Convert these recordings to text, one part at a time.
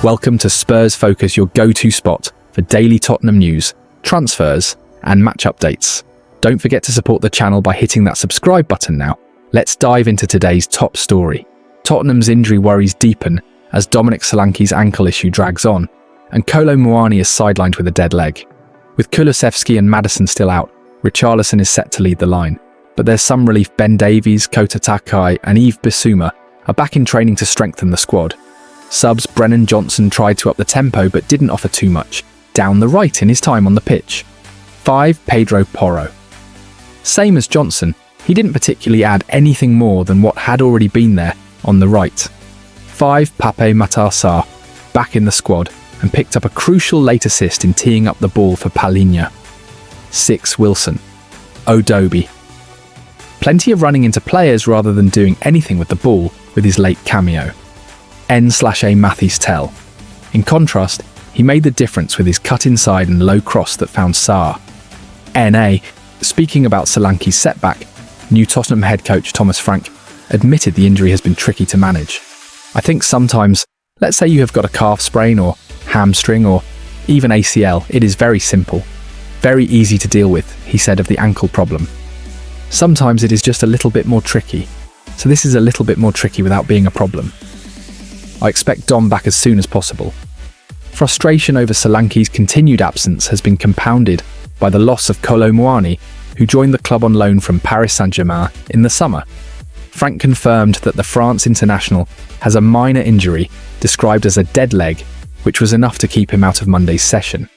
Welcome to Spurs Focus, your go-to spot for daily Tottenham news, transfers, and match updates. Don't forget to support the channel by hitting that subscribe button now. Let's dive into today's top story. Tottenham's injury worries deepen as Dominic Solanke's ankle issue drags on, and Kolo Muani is sidelined with a dead leg. With Kulusevski and Maddison still out, Richarlison is set to lead the line. But there's some relief. Ben Davies, Kota Takai, and Yves Bissouma are back in training to strengthen the squad. Subs Brennan Johnson tried to up the tempo but didn't offer too much, down the right in his time on the pitch. 5. Pedro Porro. Same as Johnson, he didn't particularly add anything more than what had already been there on the right. 5. Pape Matar Sarr, back in the squad, and picked up a crucial late assist in teeing up the ball for Palhinha. 6. Wilson. Odobi. Plenty of running into players rather than doing anything with the ball with his late cameo. N/A Mathys Tell. In contrast, he made the difference with his cut inside and low cross that found Sarr. NA. Speaking about Solanke's setback, new Tottenham head coach Thomas Frank admitted the injury has been tricky to manage. I think sometimes, let's say you have got a calf sprain or hamstring or even ACL, it is very simple. Very easy to deal with, he said of the ankle problem. Sometimes it is just a little bit more tricky, so this is a little bit more tricky without being a problem. I expect Dom back as soon as possible. Frustration over Solanke's continued absence has been compounded by the loss of Kolo Muani, who joined the club on loan from Paris Saint-Germain in the summer. Frank confirmed that the France international has a minor injury described as a dead leg, which was enough to keep him out of Monday's session.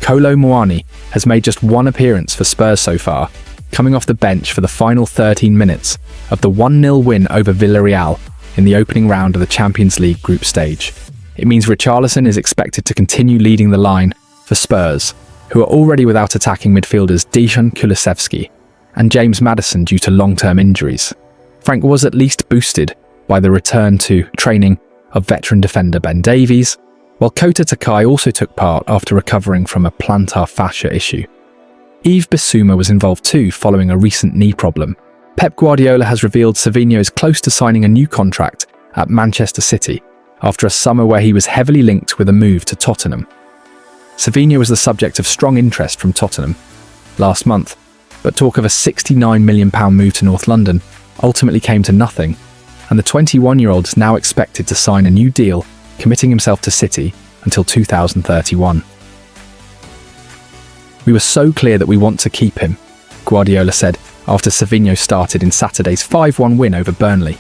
Kolo Muani has made just one appearance for Spurs so far, coming off the bench for the final 13 minutes of the 1-0 win over Villarreal in the opening round of the Champions League group stage. It means Richarlison is expected to continue leading the line for Spurs, who are already without attacking midfielders Dejan Kulusevski and James Maddison due to long-term injuries. Frank was at least boosted by the return to training of veteran defender Ben Davies, while Kota Takai also took part after recovering from a plantar fascia issue. Yves Bissouma was involved too following a recent knee problem. Pep Guardiola has revealed Savinho is close to signing a new contract at Manchester City after a summer where he was heavily linked with a move to Tottenham. Savinho was the subject of strong interest from Tottenham last month, but talk of a £69 million move to North London ultimately came to nothing, and the 21-year-old is now expected to sign a new deal, committing himself to City until 2031. We were so clear that we want to keep him, Guardiola said after Savinho started in Saturday's 5-1 win over Burnley,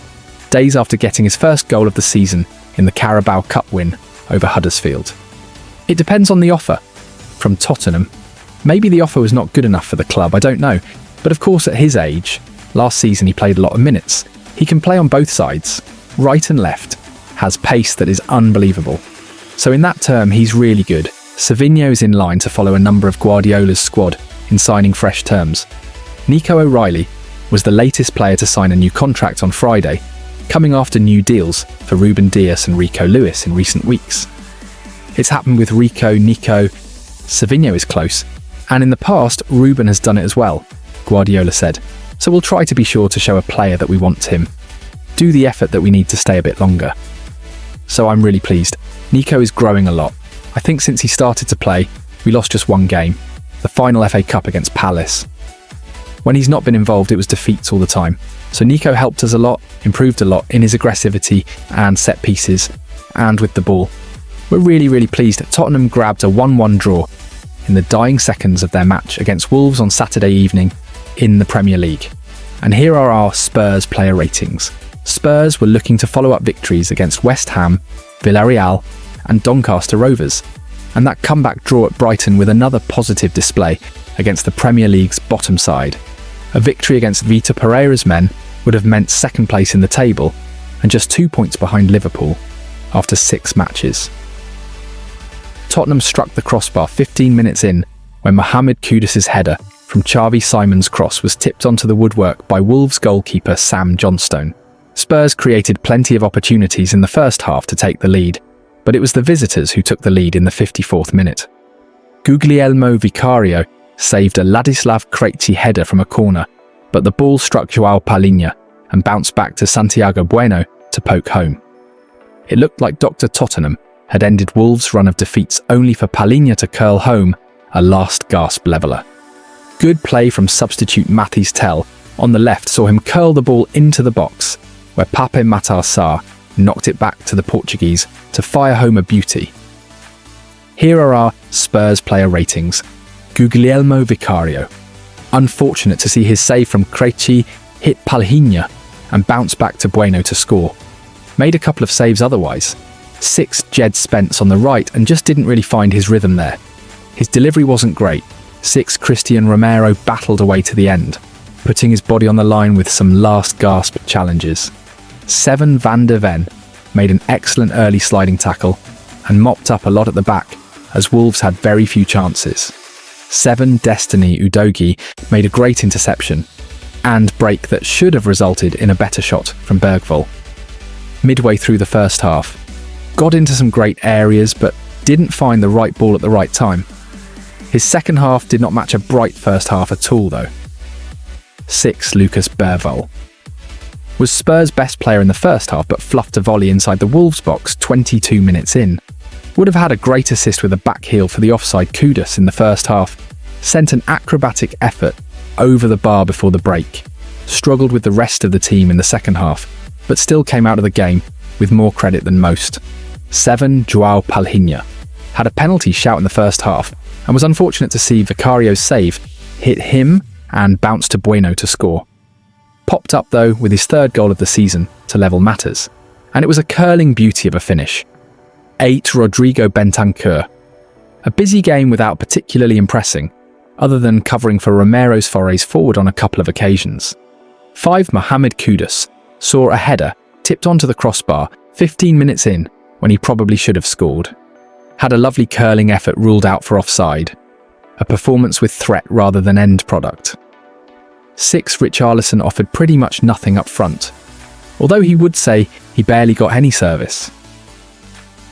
days after getting his first goal of the season in the Carabao Cup win over Huddersfield. It depends on the offer. From Tottenham, maybe the offer was not good enough for the club, I don't know, but of course at his age, last season he played a lot of minutes. He can play on both sides, right and left, has pace that is unbelievable. So in that term, he's really good. Savinho is in line to follow a number of Guardiola's squad in signing fresh terms. Nico O'Reilly was the latest player to sign a new contract on Friday, coming after new deals for Ruben Dias and Rico Lewis in recent weeks. It's happened with Nico, Savinho is close, and in the past, Ruben has done it as well, Guardiola said. So we'll try to be sure to show a player that we want him. Do the effort that we need to stay a bit longer. So I'm really pleased. Nico is growing a lot. I think since he started to play, we lost just one game, the final FA Cup against Palace. When he's not been involved, it was defeats all the time. So Nico helped us a lot, improved a lot in his aggressivity and set pieces, and with the ball. We're really pleased that Tottenham grabbed a 1-1 draw in the dying seconds of their match against Wolves on Saturday evening in the Premier League. And here are our Spurs player ratings. Spurs were looking to follow up victories against West Ham, Villarreal, and Doncaster Rovers, and that comeback draw at Brighton with another positive display against the Premier League's bottom side. A victory against Vitor Pereira's men would have meant second place in the table and just 2 points behind Liverpool after 6 matches. Tottenham struck the crossbar 15 minutes in when Mohamed Kudus's header from Xavi Simon's cross was tipped onto the woodwork by Wolves goalkeeper Sam Johnstone. Spurs created plenty of opportunities in the first half to take the lead, but it was the visitors who took the lead in the 54th minute. Guglielmo Vicario saved a Ladislav Krejci header from a corner, but the ball struck Joao Palhinha and bounced back to Santiago Bueno to poke home. It looked like Dr. Tottenham had ended Wolves' run of defeats only for Palhinha to curl home a last-gasp leveller. Good play from substitute Mathys Tel on the left saw him curl the ball into the box, where Pape Matar Sarr knocked it back to the Portuguese to fire home a beauty. Here are our Spurs player ratings. Guglielmo Vicario. Unfortunate to see his save from Krejci hit Palhinha and bounce back to Bueno to score. Made a couple of saves otherwise. 6 Jed Spence on the right and just didn't really find his rhythm there. His delivery wasn't great. 6 Christian Romero battled away to the end, putting his body on the line with some last-gasp challenges. 7 Van der Ven made an excellent early sliding tackle and mopped up a lot at the back as Wolves had very few chances. 7 Destiny Udogie made a great interception and break that should have resulted in a better shot from Bergvall. Midway through the first half, got into some great areas but didn't find the right ball at the right time. His second half did not match a bright first half at all though. 6 Lucas Bergvall was Spurs' best player in the first half but fluffed a volley inside the Wolves box 22 minutes in. Would have had a great assist with a back heel for the offside Kudus in the first half. Sent an acrobatic effort over the bar before the break. Struggled with the rest of the team in the second half, but still came out of the game with more credit than most. 7 João Palhinha had a penalty shout in the first half and was unfortunate to see Vicario's save hit him and bounce to Bueno to score. Popped up though with his 3rd goal of the season to level matters, and it was a curling beauty of a finish. 8 Rodrigo Bentancur. A busy game without particularly impressing, other than covering for Romero's forays forward on a couple of occasions. 5 Mohamed Kudus saw a header tipped onto the crossbar 15 minutes in when he probably should have scored. Had a lovely curling effort ruled out for offside. A performance with threat rather than end product. 6 Richarlison offered pretty much nothing up front, although he would say he barely got any service.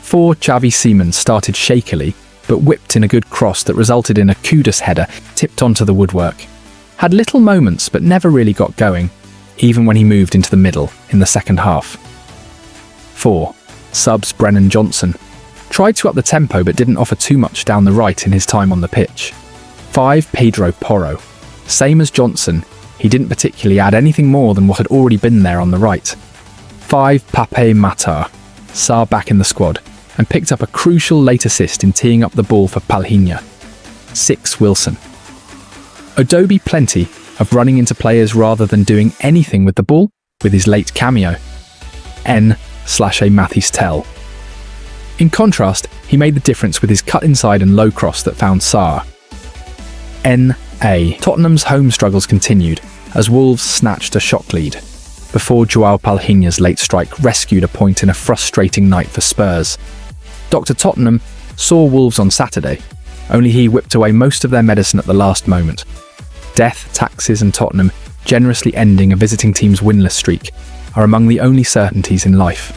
4 Xavi Simons started shakily, but whipped in a good cross that resulted in a Kudus header tipped onto the woodwork. Had little moments but never really got going, even when he moved into the middle in the second half. 4 Subs Brennan Johnson. Tried to up the tempo but didn't offer too much down the right in his time on the pitch. 5 Pedro Porro. Same as Johnson, he didn't particularly add anything more than what had already been there on the right. 5 Pape Matar. Sarr back in the squad, and picked up a crucial late assist in teeing up the ball for Palhinha. 6 Wilson. Adobe plenty of running into players rather than doing anything with the ball with his late cameo. N/A Mathys Tel. In contrast, he made the difference with his cut inside and low cross that found Sarr. N.A. Tottenham's home struggles continued as Wolves snatched a shock lead, before João Palhinha's late strike rescued a point in a frustrating night for Spurs. Dr. Tottenham saw Wolves on Saturday, only he whipped away most of their medicine at the last moment. Death, taxes and Tottenham generously ending a visiting team's winless streak are among the only certainties in life.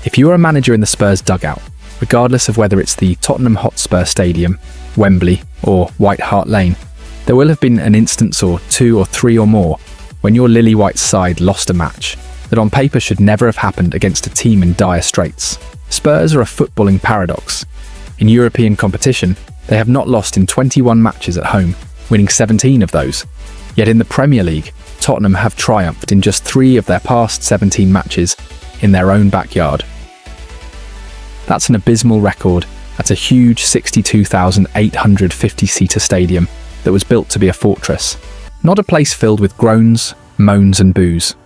If you are a manager in the Spurs dugout, regardless of whether it's the Tottenham Hotspur Stadium, Wembley or White Hart Lane, there will have been an instance or 2 or 3 or more when your Lilywhites side lost a match that on paper should never have happened against a team in dire straits. Spurs are a footballing paradox. In European competition, they have not lost in 21 matches at home, winning 17 of those. Yet in the Premier League, Tottenham have triumphed in just 3 of their past 17 matches in their own backyard. That's an abysmal record at a huge 62,850-seater stadium that was built to be a fortress, not a place filled with groans, moans and boos.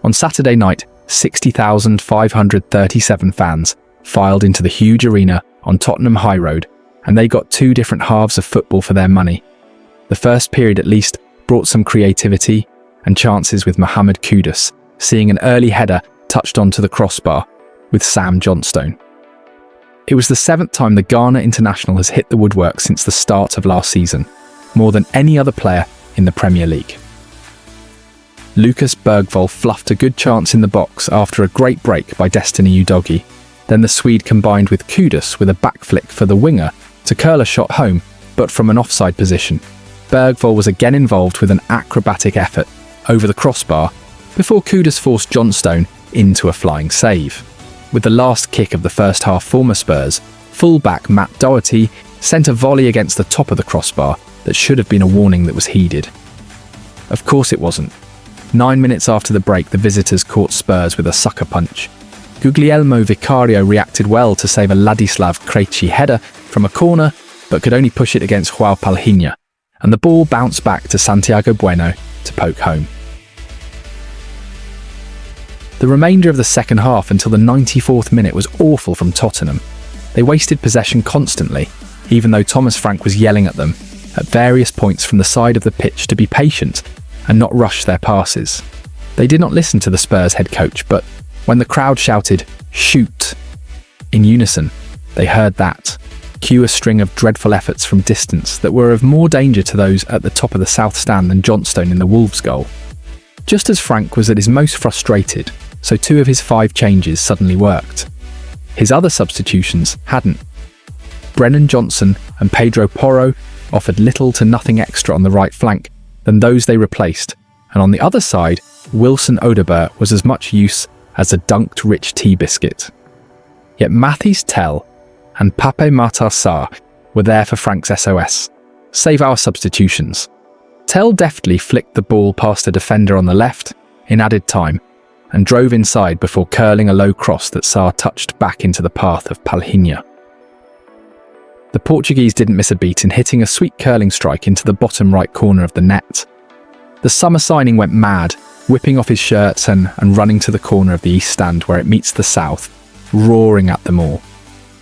On Saturday night, 60,537 fans filed into the huge arena on Tottenham High Road, and they got 2 different halves of football for their money. The first period at least brought some creativity and chances with Mohamed Kudus, seeing an early header touched onto the crossbar with Sam Johnstone. It was the 7th time the Ghana international has hit the woodwork since the start of last season, more than any other player in the Premier League. Lucas Bergvall fluffed a good chance in the box after a great break by Destiny Udogie. Then the Swede combined with Kudus with a back flick for the winger to curl a shot home, but from an offside position. Bergvall was again involved with an acrobatic effort over the crossbar before Kudus forced Johnstone into a flying save. With the last kick of the first half, former Spurs full-back Matt Doherty sent a volley against the top of the crossbar that should have been a warning that was heeded. Of course it wasn't. 9 minutes after the break, the visitors caught Spurs with a sucker punch. Guglielmo Vicario reacted well to save a Ladislav Krejci header from a corner, but could only push it against João Palhinha, and the ball bounced back to Santiago Bueno to poke home. The remainder of the second half until the 94th minute was awful from Tottenham. They wasted possession constantly, even though Thomas Frank was yelling at them at various points from the side of the pitch to be patient and not rush their passes. They did not listen to the Spurs head coach, but when the crowd shouted, "Shoot!" in unison, they heard that. Cue a string of dreadful efforts from distance that were of more danger to those at the top of the south stand than Johnstone in the Wolves goal. Just as Frank was at his most frustrated, so 2 of his 5 changes suddenly worked. His other substitutions hadn't. Brennan Johnson and Pedro Porro offered little to nothing extra on the right flank than those they replaced, and on the other side, Wilson Odobert was as much use as a dunked rich tea biscuit. Yet Mathys Tel and Pape Matar Sarr were there for Frank's SOS. Save our substitutions. Tel deftly flicked the ball past a defender on the left in added time and drove inside before curling a low cross that Sarr touched back into the path of Palhinha. The Portuguese didn't miss a beat in hitting a sweet curling strike into the bottom right corner of the net. The summer signing went mad, whipping off his shirts and running to the corner of the east stand where it meets the south, roaring at them all.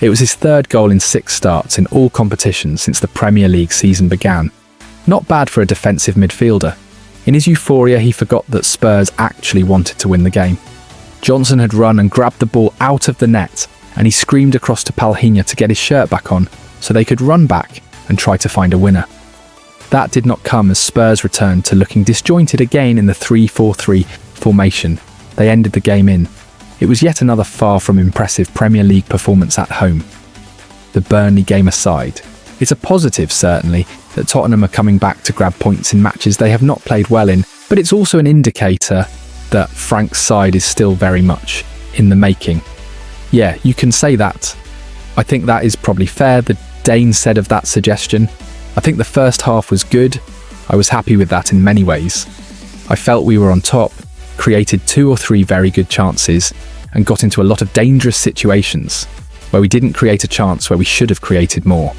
It was his 3rd goal in 6 starts in all competitions since the Premier League season began. Not bad for a defensive midfielder. In his euphoria, he forgot that Spurs actually wanted to win the game. Johnson had run and grabbed the ball out of the net, and he screamed across to Palhinha to get his shirt back on so they could run back and try to find a winner. That did not come as Spurs returned to looking disjointed again in the 3-4-3 formation they ended the game in. It was yet another far from impressive Premier League performance at home. The Burnley game aside, it's a positive certainly that Tottenham are coming back to grab points in matches they have not played well in, but it's also an indicator that Frank's side is still very much in the making. Yeah, you can say that. I think that is probably fair. The Dane said of that suggestion, "I think the first half was good. I was happy with that in many ways. I felt we were on top, created 2 or 3 very good chances, and got into a lot of dangerous situations where we didn't create a chance where we should have created more."